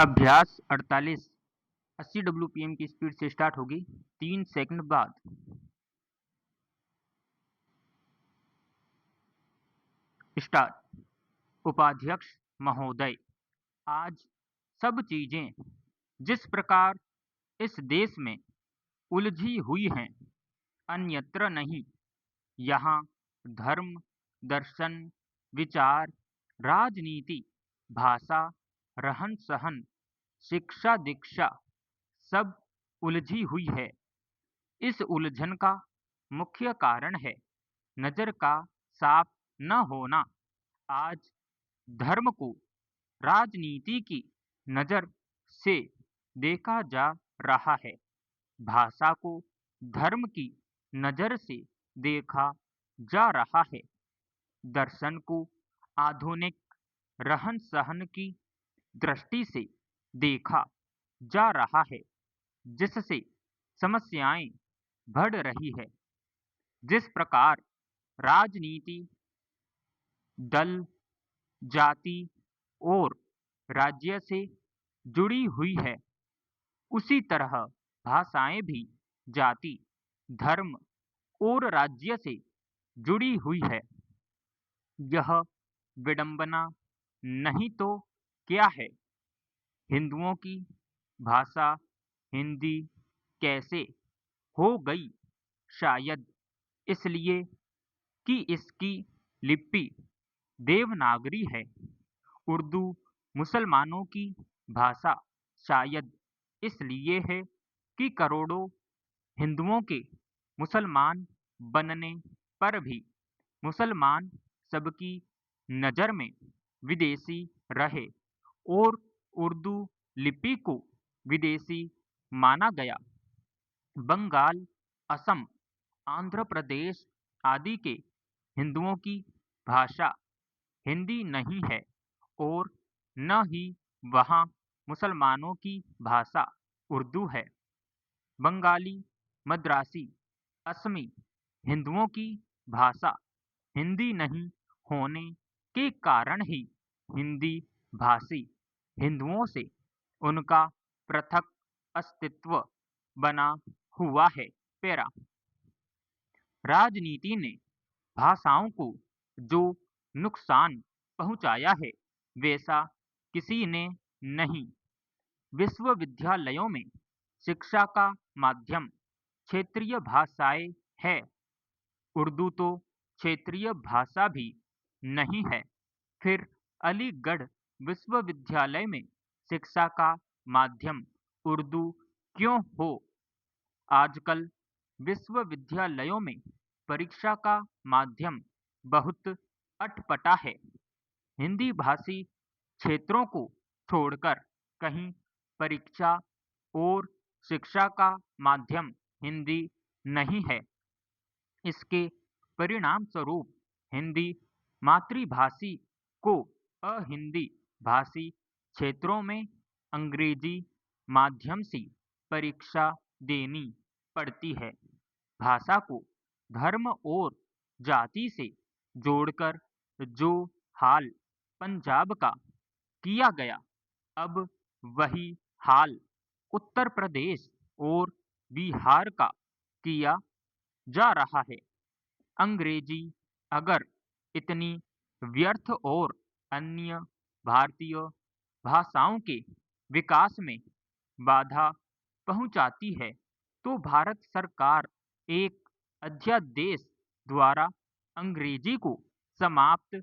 अभ्यास 48 80 WPM की speed से स्टार्ट होगी 3 सेकंड बाद। स्टार्ट। उपाध्यक्ष महोदय, आज सब चीजें जिस प्रकार इस देश में उलझी हुई हैं, अन्यत्र नहीं। यहाँ धर्म, दर्शन, विचार, राजनीति, भाषा, रहन सहन, शिक्षा दीक्षा सब उलझी हुई है। इस उलझन का मुख्य कारण है नजर का साफ न होना। आज धर्म को राजनीति की नजर से देखा जा रहा है, भाषा को धर्म की नजर से देखा जा रहा है, दर्शन को आधुनिक रहन सहन की दृष्टि से देखा जा रहा है, जिससे समस्याएं बढ़ रही है। जिस प्रकार राजनीति दल, जाति और राज्य से जुड़ी हुई है, उसी तरह भाषाएं भी जाति, धर्म और राज्य से जुड़ी हुई है। यह विडंबना नहीं तो क्या है? हिंदुओं की भाषा हिंदी कैसे हो गई? शायद इसलिए कि इसकी लिपि देवनागरी है। उर्दू मुसलमानों की भाषा शायद इसलिए है कि करोड़ों हिंदुओं के मुसलमान बनने पर भी मुसलमान सबकी नज़र में विदेशी रहे और उर्दू लिपि को विदेशी माना गया। बंगाल, असम, आंध्र प्रदेश आदि के हिंदुओं की भाषा हिंदी नहीं है और न ही वहाँ मुसलमानों की भाषा उर्दू है। बंगाली, मद्रासी, असमी हिंदुओं की भाषा हिंदी नहीं होने के कारण ही हिंदी भाषी हिंदुओं से उनका पृथक अस्तित्व बना हुआ है। पैरा। राजनीति ने भाषाओं को जो नुकसान पहुंचाया है, वैसा किसी ने नहीं। विश्वविद्यालयों में शिक्षा का माध्यम क्षेत्रीय भाषाएं है। उर्दू तो क्षेत्रीय भाषा भी नहीं है। फिर अलीगढ़ विश्वविद्यालय में शिक्षा का माध्यम उर्दू क्यों हो? आजकल विश्वविद्यालयों में परीक्षा का माध्यम बहुत अटपटा है। हिंदी भाषी क्षेत्रों को छोड़कर कहीं परीक्षा और शिक्षा का माध्यम हिंदी नहीं है। इसके परिणाम स्वरूप हिंदी मातृभाषी को अहिंदी भाषी क्षेत्रों में अंग्रेजी माध्यम से परीक्षा देनी पड़ती है। भाषा को धर्म और जाति से जोड़कर जो हाल पंजाब का किया गया, अब वही हाल उत्तर प्रदेश और बिहार का किया जा रहा है। अंग्रेजी अगर इतनी व्यर्थ और अन्य भारतीय भाषाओं के विकास में बाधा पहुंचाती है, तो भारत सरकार एक अध्यादेश द्वारा अंग्रेजी को समाप्त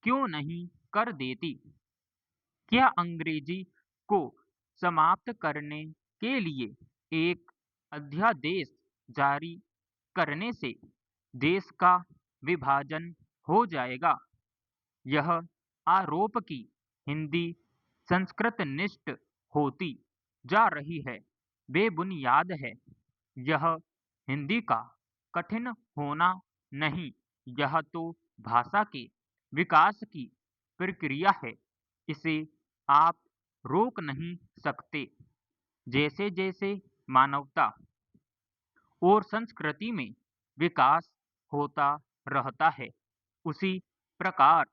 क्यों नहीं कर देती? क्या अंग्रेजी को समाप्त करने के लिए एक अध्यादेश जारी करने से देश का विभाजन हो जाएगा? यह आरोप की हिंदी संस्कृतनिष्ठ होती जा रही है, बेबुनियाद है। यह हिंदी का कठिन होना नहीं, यह तो भाषा के विकास की प्रक्रिया है। इसे आप रोक नहीं सकते। जैसे जैसे मानवता और संस्कृति में विकास होता रहता है, उसी प्रकार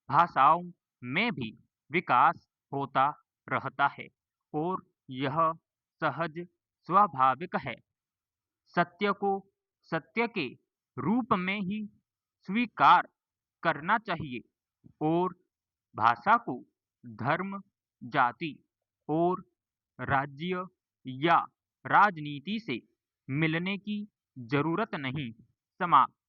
भाषाओं में भी विकास होता रहता है। और यह सहज स्वाभाविक है। सत्य को सत्य के रूप में ही स्वीकार करना चाहिए और भाषा को धर्म, जाति और राज्य या राजनीति से मिलने की जरूरत नहीं। समाप्त।